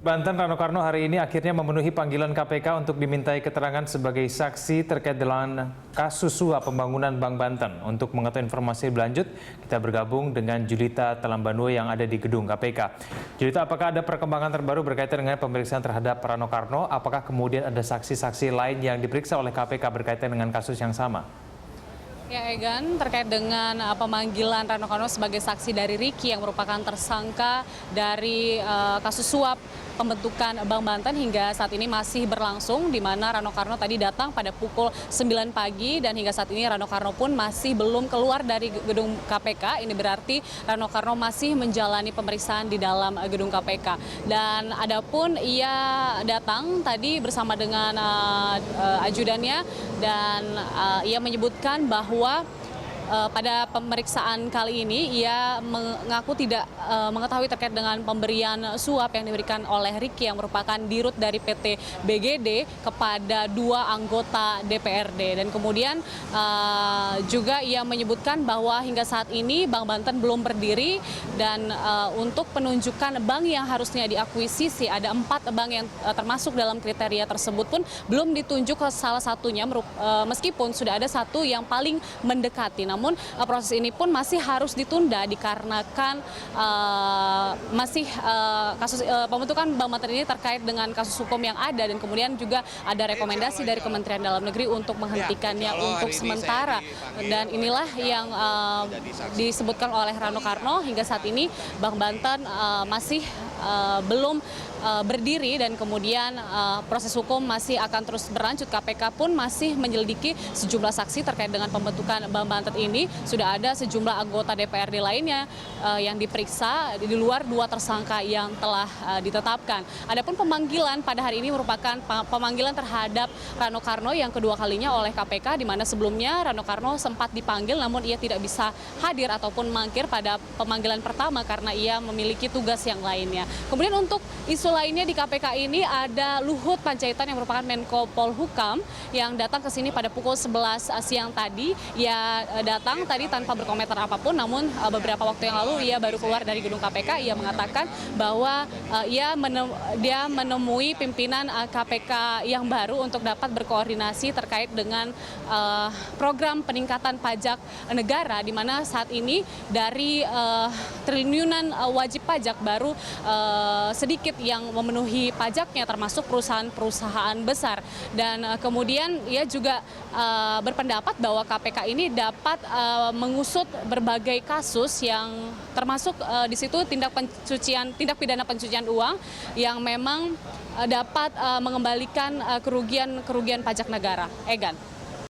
Banten Rano Karno hari ini akhirnya memenuhi panggilan KPK untuk dimintai keterangan sebagai saksi terkait dengan kasus suap pembangunan Bank Banten. Untuk mengetahui informasi lebih lanjut, kita bergabung dengan Julita Talambanu yang ada di gedung KPK. Julita, apakah ada perkembangan terbaru berkaitan dengan pemeriksaan terhadap Rano Karno? Apakah kemudian ada saksi-saksi lain yang diperiksa oleh KPK berkaitan dengan kasus yang sama? Ya, Egan, terkait dengan pemanggilan Rano Karno sebagai saksi dari Ricky yang merupakan tersangka dari kasus suap pembentukan Bank Banten hingga saat ini masih berlangsung, di mana Rano Karno tadi datang pada pukul 9 pagi dan hingga saat ini Rano Karno pun masih belum keluar dari gedung KPK. Ini berarti Rano Karno masih menjalani pemeriksaan di dalam gedung KPK. Dan adapun ia datang tadi bersama dengan ajudannya dan ia menyebutkan bahwa pada pemeriksaan kali ini ia mengaku tidak mengetahui terkait dengan pemberian suap yang diberikan oleh Ricky yang merupakan dirut dari PT BGD kepada dua anggota DPRD. Dan kemudian juga ia menyebutkan bahwa hingga saat ini Bank Banten belum berdiri dan untuk penunjukan bank yang harusnya diakuisisi ada 4 bank yang termasuk dalam kriteria tersebut pun belum ditunjuk ke salah satunya meskipun sudah ada satu yang paling mendekati. Namun proses ini pun masih harus ditunda dikarenakan masih kasus pembentukan Bank Banten ini terkait dengan kasus hukum yang ada dan kemudian juga ada rekomendasi dari Kementerian Dalam Negeri untuk menghentikannya untuk sementara. Dan inilah yang disebutkan oleh Rano Karno hingga saat ini Bank Banten masih belum berdiri dan kemudian proses hukum masih akan terus berlanjut. KPK pun masih menyelidiki sejumlah saksi terkait dengan pembentukan Bank Banten ini. Sudah ada sejumlah anggota DPRD lainnya yang diperiksa di luar 2 tersangka yang telah ditetapkan. Adapun pemanggilan pada hari ini merupakan pemanggilan terhadap Rano Karno yang kedua kalinya oleh KPK, di mana sebelumnya Rano Karno sempat dipanggil namun ia tidak bisa hadir ataupun mangkir pada pemanggilan pertama karena ia memiliki tugas yang lainnya. Kemudian untuk isu lainnya di KPK ini ada Luhut Panjaitan yang merupakan Menko Polhukam yang datang ke sini pada pukul 11 siang tadi. Ia datang tadi tanpa berkomentar apapun, namun beberapa waktu yang lalu ia baru keluar dari gedung KPK. Ia mengatakan bahwa dia menemui pimpinan KPK yang baru untuk dapat berkoordinasi terkait dengan program peningkatan pajak negara, di mana saat ini dari triliunan wajib pajak baru sedikit yang memenuhi pajaknya termasuk perusahaan-perusahaan besar. Dan kemudian ia juga berpendapat bahwa KPK ini dapat mengusut berbagai kasus yang termasuk di situ tindak pidana pencucian uang yang memang dapat mengembalikan kerugian pajak negara. Egan.